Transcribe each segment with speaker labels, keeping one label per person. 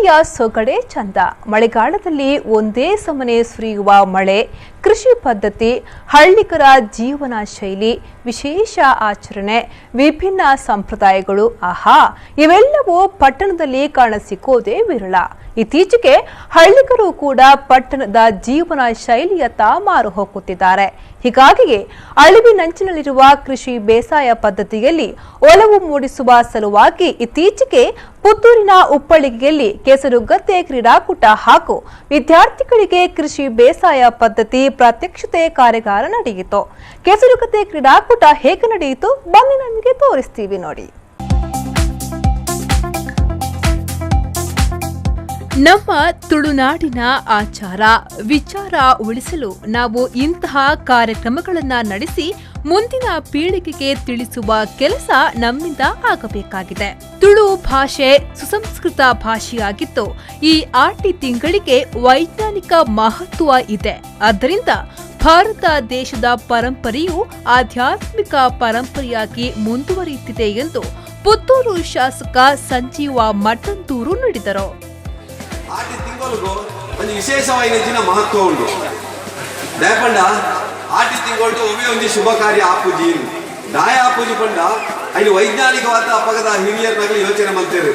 Speaker 1: ಹಳ್ಳಿಯ ಸೊಗಡೆ ಚಂದ. ಮಳೆಗಾಲದಲ್ಲಿ ಒಂದೇ ಸಮನೆ ಸುರಿಯುವ ಮಳೆ, ಕೃಷಿ ಪದ್ಧತಿ, ಹಳ್ಳಿಗರ ಜೀವನ ಶೈಲಿ, ವಿಶೇಷ ಆಚರಣೆ, ವಿಭಿನ್ನ ಸಂಪ್ರದಾಯಗಳು, ಆಹಾ, ಇವೆಲ್ಲವೂ ಪಟ್ಟಣದಲ್ಲಿ ಕಾಣಸಿಕ್ಕೋದೇ ವಿರಳ. ಇತ್ತೀಚೆಗೆ ಹಳ್ಳಿಗರು ಕೂಡ ಪಟ್ಟಣದ ಜೀವನ ಶೈಲಿಯತ್ತ ಮಾರು ಹೋಗುತ್ತಿದ್ದಾರೆ. ಹೀಗಾಗಿಯೇ ಅಳಿವಿನಂಚಿನಲ್ಲಿರುವ ಕೃಷಿ ಬೇಸಾಯ ಪದ್ಧತಿಯಲ್ಲಿ ಒಲವು ಮೂಡಿಸುವ ಸಲುವಾಗಿ ಇತ್ತೀಚೆಗೆ ಪುತ್ತೂರಿನ ಉಪ್ಪಳಿಗೆಯಲ್ಲಿ ಕೆಸರುಗದ್ದೆ ಕ್ರೀಡಾಕೂಟ ಹಾಗೂ ವಿದ್ಯಾರ್ಥಿಗಳಿಗೆ ಕೃಷಿ ಬೇಸಾಯ ಪದ್ಧತಿ ಪ್ರಾತ್ಯಕ್ಷಿತೆ ಕಾರ್ಯಾಗಾರ ನಡೆಯಿತು. ಕೆಸರುಗದ್ದೆ ಕ್ರೀಡಾಕೂಟ ಹೇಗೆ ನಡೆಯಿತು ಬನ್ನಿ ನಮಗೆ ತೋರಿಸ್ತೀವಿ ನೋಡಿ. ನಮ್ಮ ತುಳುನಾಡಿನ ಆಚಾರ ವಿಚಾರ ಉಳಿಸಲು ನಾವು ಇಂತಹ ಕಾರ್ಯಕ್ರಮಗಳನ್ನು ನಡೆಸಿ ಮುಂದಿನ ಪೀಳಿಗೆಗೆ ತಿಳಿಸುವ ಕೆಲಸ ನಮ್ಮಿಂದ ಆಗಬೇಕಾಗಿದೆ. ತುಳು ಭಾಷೆ ಸುಸಂಸ್ಕೃತ ಭಾಷೆಯಾಗಿದ್ದು ಈ ಆಟಿ ತಿಂಗಳಿಗೆ ವೈಜ್ಞಾನಿಕ ಮಹತ್ವ ಇದೆ. ಆದ್ದರಿಂದ ಭಾರತ ದೇಶದ ಪರಂಪರೆಯು ಆಧ್ಯಾತ್ಮಿಕ ಪರಂಪರೆಯಾಗಿ ಮುಂದುವರಿಯುತ್ತಿದೆ ಎಂದು ಪುತ್ತೂರು ಶಾಸಕ ಸಂಜೀವ ಮಠಂತೂರು ನುಡಿದರು.
Speaker 2: ಆಟಿ ತಿಂಗಳಿಗೂ ಒಂದು ವಿಶೇಷವಾದ ಮಹತ್ವ ಉಂಟು. ದಯಪಂಡ ಆಟಿ ತಿಂಗಳು ಒಮ್ಮೆ ಒಂದು ಶುಭ ಕಾರ್ಯ ಆಪೂಜಿ ದಾಯ ಆಪೂಜಿ ಪಂಡ ಅಲ್ಲಿ ವೈಜ್ಞಾನಿಕವಾದ ಅಪಗದ ಹಿರಿಯರ್ನಾಗಲಿ ಯೋಚನೆ ಮಾಡ್ತೇವೆ.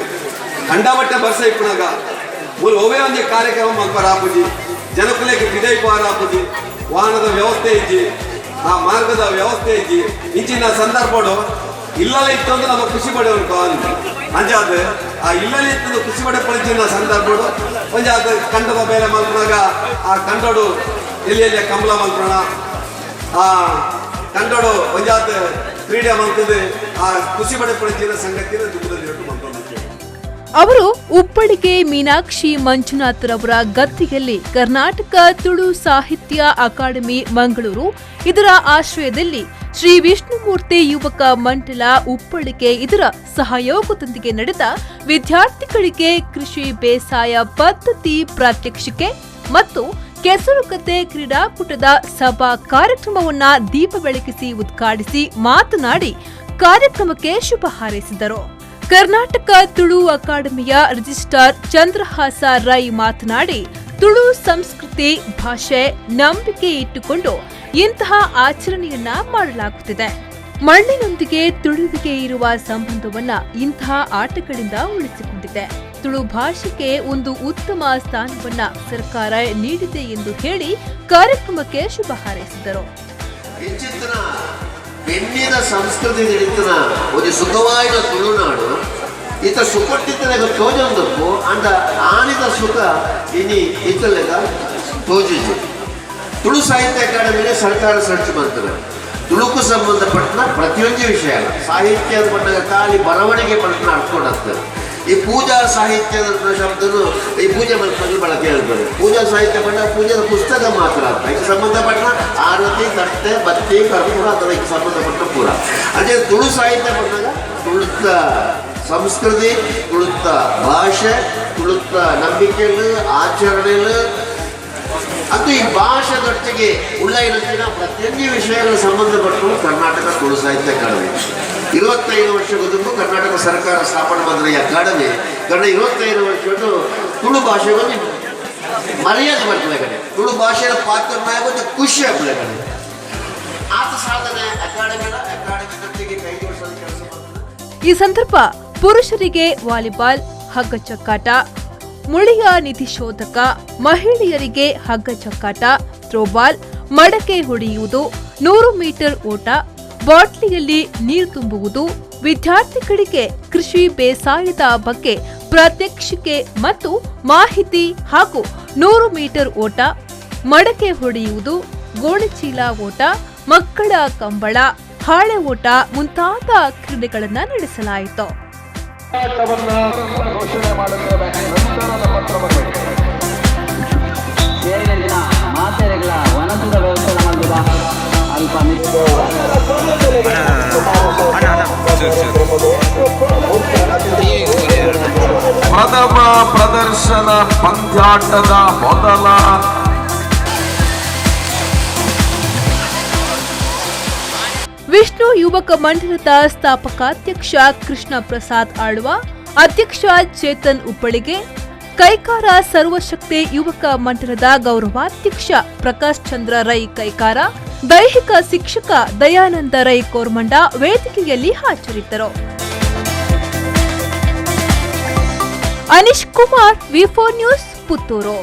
Speaker 2: ಕಂಡಬಟ್ಟೆ ಬರ್ಸ ಇಪ್ಪನಾಗ ಒಮ್ಮೆ ಒಂದು ಕಾರ್ಯಕ್ರಮ ಮಲ್ಪರ ಆಪೂಜಿ, ಜನಕುಲಕ್ಕೆ ಪಿದೈಪಾರ ಆಪೂಜಿ, ವಾಹನದ ವ್ಯವಸ್ಥೆ ಇಜ್ಜಿ, ಆ ಮಾರ್ಗದ ವ್ಯವಸ್ಥೆ ಇಜ್ಜಿ, ಇಂಚಿನ ಸಂದರ್ಭಗಳು ಇಲ್ಲಲ್ಲ ಇತ್ತು ಅಂದ್ರೆ ನಮ್ಮ ಖುಷಿ ಪಡೆಯುಂಟು ಅಂಜಾದ ಆ ಇಲ್ಲಲ್ಲಿ ಇತ್ತು ಖುಷಿ ಪಡೆ ಪಡಿಸಿದ ಸಂದರ್ಭಗಳು ಒಂಜಾದ ಕಂಡದ ಬೇರೆ ಮಲ್ಪನಾಗ ಆ ಕಂಡೋಡು ಎಲ್ಲಿ ಕಂಬಳ ಮಲ್ಪಣ ಆ ಕಂಡೋಡು ಒಂಜಾದ ಕ್ರೀಡೆ ಮಲ್ತದೆ ಆ ಖುಷಿ ಪಡೆ ಪಡಿಸಿದ ಸಂಗತಿನ ದುಃಖದಲ್ಲಿ ಮಲ್ಕೊಂಡು
Speaker 1: ಅವರು ಉಪ್ಪಳಿಗೆ ಮೀನಾಕ್ಷಿ ಮಂಜುನಾಥ್ರವರ ಗದ್ದಿಯಲ್ಲಿ ಕರ್ನಾಟಕ ತುಳು ಸಾಹಿತ್ಯ ಅಕಾಡೆಮಿ ಮಂಗಳೂರು ಇದರ ಆಶ್ರಯದಲ್ಲಿ ಶ್ರೀ ವಿಷ್ಣುಮೂರ್ತಿ ಯುವಕ ಮಂಡಲ ಉಪ್ಪಳಿಗೆ ಇದರ ಸಹಯೋಗದೊಂದಿಗೆ ನಡೆದ ವಿದ್ಯಾರ್ಥಿಗಳಿಗೆ ಕೃಷಿ ಬೇಸಾಯ ಪದ್ಧತಿ ಪ್ರಾತ್ಯಕ್ಷಿಕೆ ಮತ್ತು ಕೆಸರುಗದ್ದೆ ಕ್ರೀಡಾಕೂಟದ ಸಭಾ ಕಾರ್ಯಕ್ರಮವನ್ನ ದೀಪ ಬೆಳಗಿಸಿ ಉದ್ಘಾಟಿಸಿ ಮಾತನಾಡಿ ಕಾರ್ಯಕ್ರಮಕ್ಕೆ ಶುಭ ಹಾರೈಸಿದರು. ಕರ್ನಾಟಕ ತುಳು ಅಕಾಡೆಮಿಯ ರಿಜಿಸ್ಟ್ರಾರ್ ಚಂದ್ರಹಾಸ ರೈ ಮಾತನಾಡಿ, ತುಳು ಸಂಸ್ಕೃತಿ, ಭಾಷೆ, ನಂಬಿಕೆ ಇಟ್ಟುಕೊಂಡು ಇಂತಹ ಆಚರಣೆಯನ್ನ ಮಾಡಲಾಗುತ್ತಿದೆ. ಮಣ್ಣಿನೊಂದಿಗೆ ತುಳುವಿಗೆ ಇರುವ ಸಂಬಂಧವನ್ನ ಇಂತಹ ಆಟಗಳಿಂದ ಉಳಿಸಿಕೊಂಡಿದೆ. ತುಳು ಭಾಷೆಗೆ ಒಂದು ಉತ್ತಮ ಸ್ಥಾನವನ್ನ ಸರ್ಕಾರ ನೀಡಿದೆ ಎಂದು ಹೇಳಿ ಕಾರ್ಯಕ್ರಮಕ್ಕೆ ಶುಭ ಹಾರೈಸಿದರು.
Speaker 3: ಬೆನ್ನಿನ ಸಂಸ್ಕೃತಿ ನಡೀತನ ಒಂದು ಸುಖವಾದ ತುಳುನಾಡು ಈತ ಸುಖಟ್ಟಿದ್ದಗ ತೋಜೊಂದಕ್ಕೂ ಅಂಡ ಆನಿದ ಸುಖ ಇನಿ ಇತ್ತಲೆಗ ತೋಜಿಜು. ತುಳು ಸಾಹಿತ್ಯ ಅಕಾಡೆಮಿಗೆ ಸರ್ಕಾರ ಸರ್ಚ್ ಮಾಡ್ತಾರೆ. ತುಳುಕು ಸಂಬಂಧಪಟ್ಟ ಪ್ರತಿಯೊಂದು ವಿಷಯ ಸಾಹಿತ್ಯದ ಬಂದಾಗ ಖಾಲಿ ಬರವಣಿಗೆ ಪಟ್ಟ ಅಡ್ಕೊಂಡಾಗ್ತದೆ. ಈ ಪೂಜಾ ಸಾಹಿತ್ಯದ ಶಬ್ದನು ಈ ಪೂಜೆ ಮಲ್ಪಲ್ಲಿ ಬಳಕೆ ಹೇಳ್ತಾರೆ. ಪೂಜಾ ಸಾಹಿತ್ಯ ಬಂದಾಗ ಪೂಜೆದ ಪುಸ್ತಕ ಮಾತ್ರ ಇದಕ್ಕೆ ಸಂಬಂಧಪಟ್ಟ ಆರತಿ, ತಟ್ಟೆ, ಬತ್ತಿ, ಕರ್ಪೂರ ಅದಕ್ಕೆ ಸಂಬಂಧಪಟ್ಟ ಪೂರ. ಅದೇ ತುಳು ಸಾಹಿತ್ಯ ಬಂದಾಗ ತುಳುತ್ತ ಸಂಸ್ಕೃತಿ, ತುಳುತ್ತ ಭಾಷೆ, ತುಳುತ್ತ ನಂಬಿಕೆಗಳು, ಆಚರಣೆಗಳು ಅದು ಈ ಭಾಷೆದೊಟ್ಟಿಗೆ ಉಳ್ಳ ಇರುತ್ತಿನ ಪ್ರತಿಯೊಂದು ವಿಷಯಗಳ ಸಂಬಂಧಪಟ್ಟು ಕರ್ನಾಟಕ ತುಳು ಸಾಹಿತ್ಯ ಅಕಾಡೆಮಿ 25 ವರ್ಷಕ್ಕೂ ಕರ್ನಾಟಕ ಸರ್ಕಾರ ಸ್ಥಾಪನೆ ಮಾಡಿದ ಈ ಅಕಾಡೆಮಿ ಕನ್ನಡ 25 ವರ್ಷದ್ದು ತುಳು ಭಾಷೆಗೂ ಮರ್ಯಾದೆ ಬರ್ತದೆ ಕಡೆ. ತುಳು ಭಾಷೆಯ ಪಾತ್ರ ಖುಷಿ ಆಗ್ತದೆ ಕಡೆ. ಆತ ಸಾಧನೆ ಅಕಾಡೆಮಿ ಜೊತೆಗೆ 5 ವರ್ಷದ ಕೆಲಸ ಮಾಡ್ತಾರೆ.
Speaker 1: ಈ ಸಂದರ್ಭ ಪುರುಷರಿಗೆ ವಾಲಿಬಾಲ್, ಹಗ್ಗ ಚಕ್ಕಾಟ, ಮುಳಿಯ ನಿಧಿ ಶೋಧಕ, ಮಹಿಳೆಯರಿಗೆ ಹಗ್ಗ ಚಕ್ಕಾಟ, ಥ್ರೋಬಾಲ್, ಮಡಕೆ ಹೊಡೆಯುವುದು, 100 ಮೀಟರ್ ಓಟ, ಬಾಟ್ಲಿಯಲ್ಲಿ ನೀರು ತುಂಬುವುದು, ವಿದ್ಯಾರ್ಥಿಗಳಿಗೆ ಕೃಷಿ ಬೇಸಾಯದ ಬಗ್ಗೆ ಪ್ರಾತ್ಯಕ್ಷಿಕೆ ಮತ್ತು ಮಾಹಿತಿ ಹಾಗೂ 100 ಮೀಟರ್ ಓಟ, ಮಡಕೆ ಹೊಡೆಯುವುದು, ಗೋಣಿಚೀಲ ಓಟ, ಮಕ್ಕಳ ಕಂಬಳ, ಹಾಳೆ ಓಟ ಮುಂತಾದ ಕ್ರೀಡೆಗಳನ್ನು ನಡೆಸಲಾಯಿತು.
Speaker 4: ಪ್ರಥಮ ಪ್ರದರ್ಶನ ಪಂದ್ಯಾಟದ ಮೊದಲ
Speaker 1: ವಿಷ್ಣು ಯುವಕ ಮಂಡಲದ ಸ್ಥಾಪಕಾಧ್ಯಕ್ಷ ಕೃಷ್ಣ ಪ್ರಸಾದ್ ಆಳ್ವ, ಅಧ್ಯಕ್ಷ ಚೇತನ್ ಉಪ್ಪಳಿಗೆ, ಕೈಕಾರ ಸರ್ವಶಕ್ತಿ ಯುವಕ ಮಂಡಲದ ಗೌರವಾಧ್ಯಕ್ಷ ಪ್ರಕಾಶ್ ಚಂದ್ರ ರೈ ಕೈಕಾರ, ದೈಹಿಕ ಶಿಕ್ಷಕ ದಯಾನಂದ ರೈ ಕೋರ್ಮಂಡ ವೇದಿಕೆಯಲ್ಲಿ ಹಾಜರಿದ್ದರು. ಅನಿಶ್ ಕುಮಾರ್, ವಿ4 ನ್ಯೂಸ್, ಪುತ್ತೂರು.